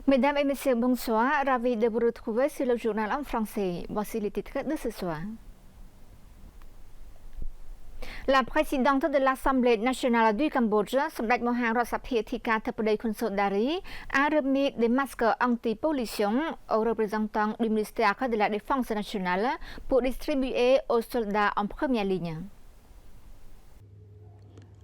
Mesdames et messieurs, bonsoir. Ravi de vous retrouver sur le journal en français. Voici les titres de ce soir. La présidente de l'Assemblée nationale du Cambodge, Samdech Mohan Rosaphiathika Thapodei Khonsodari, a remis des masques anti-pollution aux représentants du ministère de la Défense nationale pour distribuer aux soldats en première ligne.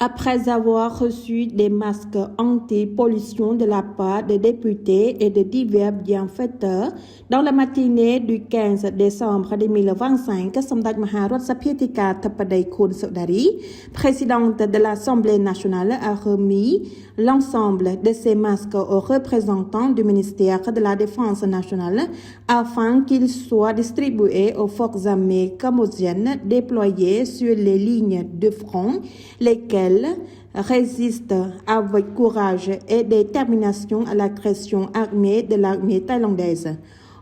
Après avoir reçu des masques anti-pollution de la part des députés et de divers bienfaiteurs, dans la matinée du 15 décembre 2025, Samdech Mohan Rosaphiathika Thapodei Khonsodari, présidente de l'Assemblée nationale, a remis l'ensemble de ces masques aux représentants du ministère de la Défense nationale afin qu'ils soient distribués aux forces armées cambodgiennes déployées sur les lignes de front, lesquelles résistent avec courage et détermination à l'agression armée de l'armée thaïlandaise.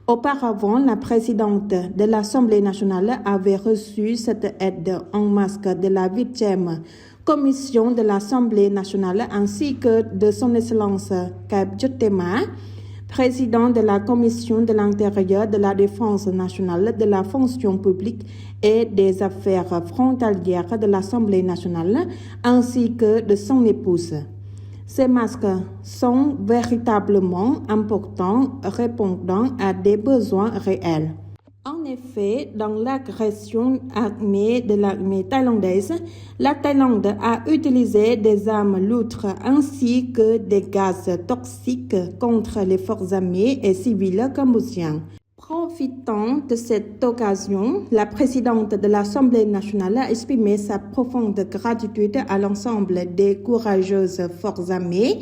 Auparavant, la présidente de l'Assemblée nationale avait reçu cette aide en masque de la 8e commission de l'Assemblée nationale ainsi que de son Excellence Kep Juttema, président de la Commission de l'Intérieur, de la Défense nationale, de la fonction publique et des affaires frontalières de l'Assemblée nationale, ainsi que de son épouse. Ces masques sont véritablement importants, répondant à des besoins réels. En effet, dans l'agression armée de l'armée thaïlandaise, la Thaïlande a utilisé des armes lourdes ainsi que des gaz toxiques contre les forces armées et civiles cambodgiennes. Profitant de cette occasion, la présidente de l'Assemblée nationale a exprimé sa profonde gratitude à l'ensemble des courageuses forces armées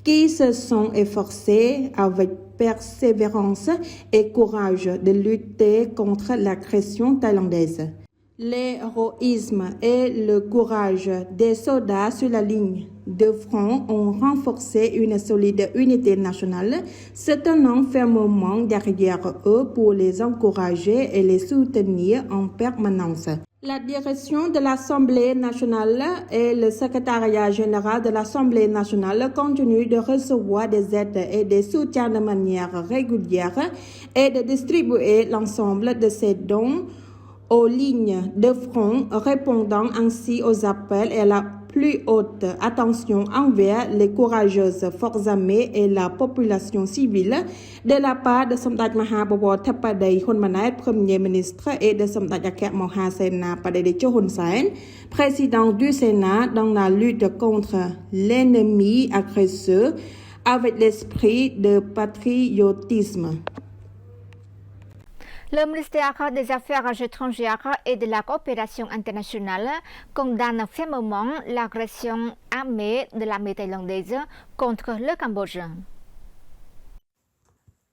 qui se sont efforcées avec persévérance et courage de lutter contre l'agression thaïlandaise. L'héroïsme et le courage des soldats sur la ligne de front ont renforcé une solide unité nationale, se tenant fermement derrière eux pour les encourager et les soutenir en permanence. La direction de l'Assemblée nationale et le secrétariat général de l'Assemblée nationale continuent de recevoir des aides et des soutiens de manière régulière et de distribuer l'ensemble de ces dons aux lignes de front, répondant ainsi aux appels et à la plus haute attention envers les courageuses forces armées et la population civile de la part de Samdech Maha Bawor Thapodei Khonmanait, Premier ministre, et de Samdech Akep Moha Sena Padedecho Hun Sen, président du Sénat, dans la lutte contre l'ennemi agresseur avec l'esprit de patriotisme. Le ministère des Affaires étrangères et de la coopération internationale condamne fermement l'agression armée de l'armée thaïlandaise contre le Cambodge.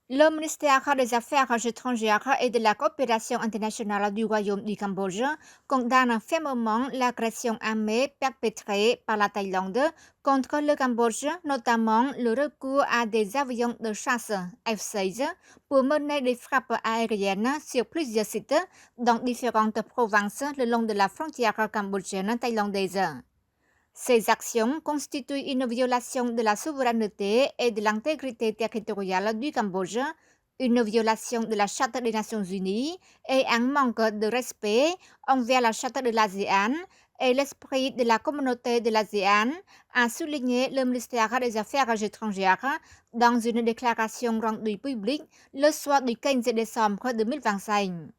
Le ministère des Affaires étrangères et de la coopération internationale du Royaume du Cambodge condamne fermement l'agression armée perpétrée par la Thaïlande contre le Cambodge, notamment le recours à des avions de chasse F-16 pour mener des frappes aériennes sur plusieurs sites dans différentes provinces le long de la frontière cambodgienne thaïlandaise. Ces actions constituent une violation de la souveraineté et de l'intégrité territoriale du Cambodge, une violation de la Charte des Nations Unies et un manque de respect envers la Charte de l'ASEAN et l'esprit de la communauté de l'ASEAN, a souligné le ministère des Affaires étrangères dans une déclaration rendue publique le soir du 15 décembre 2025.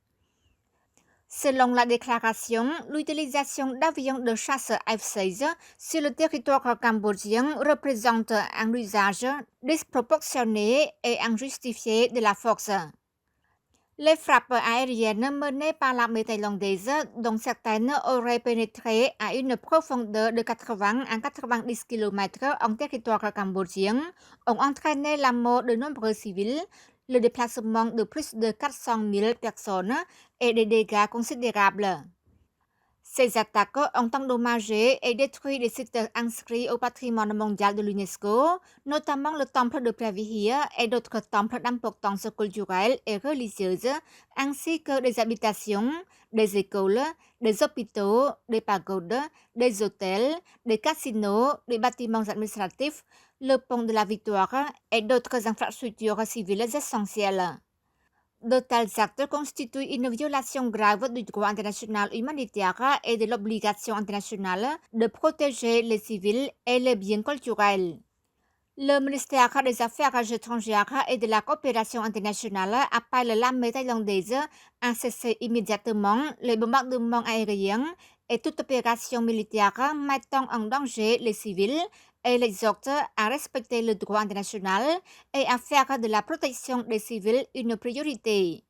Selon la déclaration, l'utilisation d'avions de chasse F-16 sur le territoire cambodgien représente un usage disproportionné et injustifié de la force. Les frappes aériennes menées par l'armée thaïlandaise, dont certaines auraient pénétré à une profondeur de 80 à 90 km en territoire cambodgien, ont entraîné la mort de nombreux civils, le déplacement de plus de 400 000 personnes et des dégâts considérables. Ces attaques ont endommagé et détruit des sites inscrits au patrimoine mondial de l'UNESCO, notamment le temple de Pravihia et d'autres temples d'importance culturelle et religieuse, ainsi que des habitations, des écoles, des hôpitaux, des pagodes, des hôtels, des casinos, des bâtiments administratifs, le pont de la Victoire et d'autres infrastructures civiles essentielles. De tels actes constituent une violation grave du droit international humanitaire et de l'obligation internationale de protéger les civils et les biens culturels. Le ministère des Affaires étrangères et de la coopération internationale appelle l'armée thaïlandaise à cesser immédiatement les bombardements aériens et toute opération militaire mettant en danger les civils et l'exhorte à respecter le droit international et à faire de la protection des civils une priorité.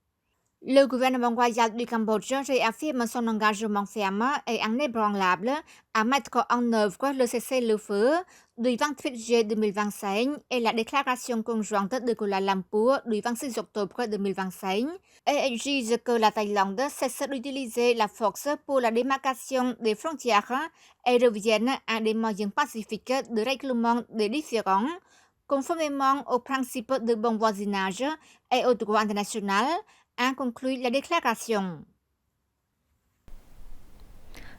Le gouvernement royal du Cambodge réaffirme son engagement ferme et inébranlable à mettre en œuvre le cessez-le-feu du 28 juillet 2025 et la déclaration conjointe de Kuala Lumpur du 26 octobre 2025 et exige que la Thaïlande cesse d'utiliser la force pour la démarcation des frontières et revienne à des moyens pacifiques de règlement des différends, conformément aux principes de bon voisinage et au droit international, a conclu la déclaration.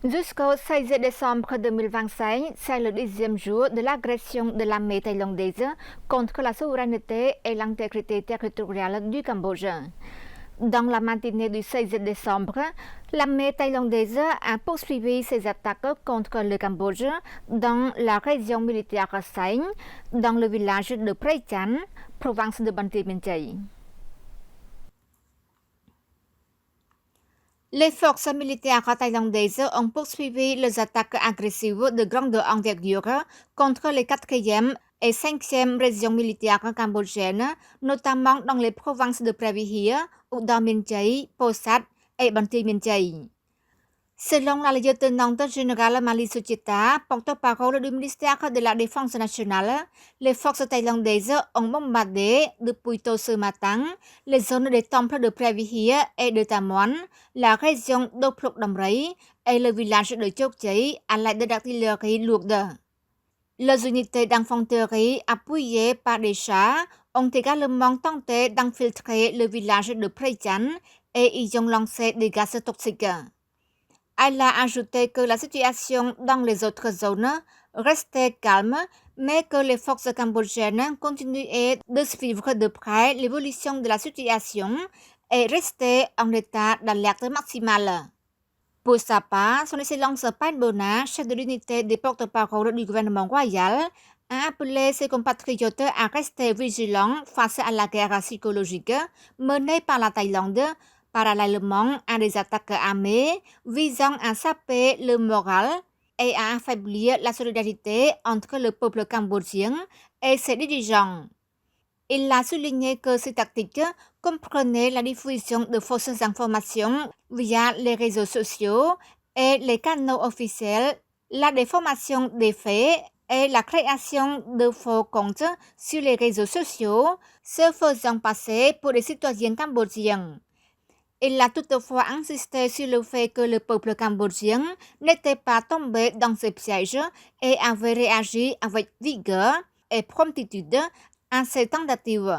Jusqu'au 16 décembre 2025, c'est le 10e jour de l'agression de l'armée thaïlandaise contre la souveraineté et l'intégrité territoriale du Cambodge. Dans la matinée du 16 décembre, l'armée thaïlandaise a poursuivi ses attaques contre le Cambodge dans la région militaire Saigne, dans le village de Prey-Chan, province de Banteay Minh Chey. Les forces militaires thaïlandaises ont poursuivi les attaques agressives de grande envergure contre les 4e et 5e régions militaires cambodgiennes, notamment dans les provinces de Pravihia, Udon Minh Chey, Posat et Banteay Minh Chey. Selon la lieutenant générale Mali Suchita, porte-parole du ministère de la Défense nationale, les forces thaïlandaises ont bombardé depuis tôt ce matin les zones des temples de Pravihia et de Tamuan, la région d'Oplok Damrei et le village de Chok Chey à l'aide d'artillerie lourde. Les unités d'infanterie appuyées par des chars ont également tenté d'infiltrer le village de Prey-Chan et y ont lancé des gaz toxiques. Elle a ajouté que la situation dans les autres zones restait calme, mais que les forces cambodgiennes continuaient de suivre de près l'évolution de la situation et restaient en état d'alerte maximale. Pour sa part, son Excellence Paetbona, chef de l'unité des porte-parole du gouvernement royal, a appelé ses compatriotes à rester vigilants face à la guerre psychologique menée par la Thaïlande, parallèlement à des attaques armées visant à saper le moral et à affaiblir la solidarité entre le peuple cambodgien et ses dirigeants. Il a souligné que ces tactiques comprenaient la diffusion de fausses informations via les réseaux sociaux et les canaux officiels, la déformation des faits et la création de faux comptes sur les réseaux sociaux, se faisant passer pour des citoyens cambodgiens. Il a toutefois insisté sur le fait que le peuple cambodgien n'était pas tombé dans ces pièges et avait réagi avec vigueur et promptitude à ces tentatives.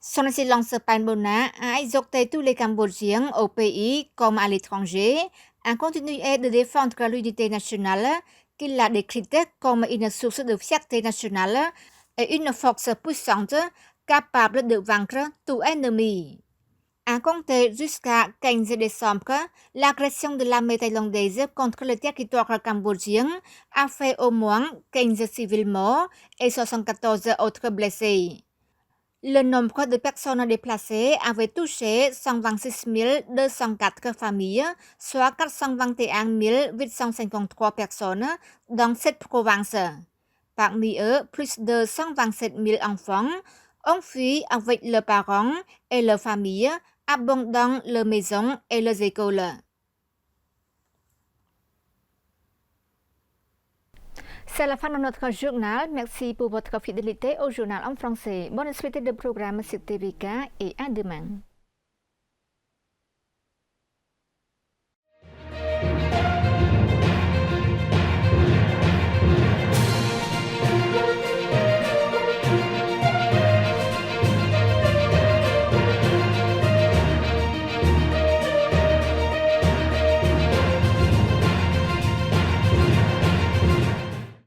Son Excellence Paetbona a exhorté tous les Cambodgiens au pays comme à l'étranger à continuer de défendre l'unité nationale qu'il a décrite comme une source de fierté nationale et une force puissante capable de vaincre tout ennemi. À compter jusqu'à 15 décembre, l'agression de l'armée thaïlandaise contre le territoire cambodgien a fait au moins 15 civils morts et 74 autres blessés. Le nombre de personnes déplacées avait touché 126 204 familles, soit 421 853 personnes dans cette province. Parmi eux, plus de 127 000 enfants ont fui avec leurs parents et leurs familles, abandonnant leurs maisons et leurs écoles. C'est la fin de notre journal. Merci pour votre fidélité au journal en français. Bonne suite de programmes sur TVK et à demain.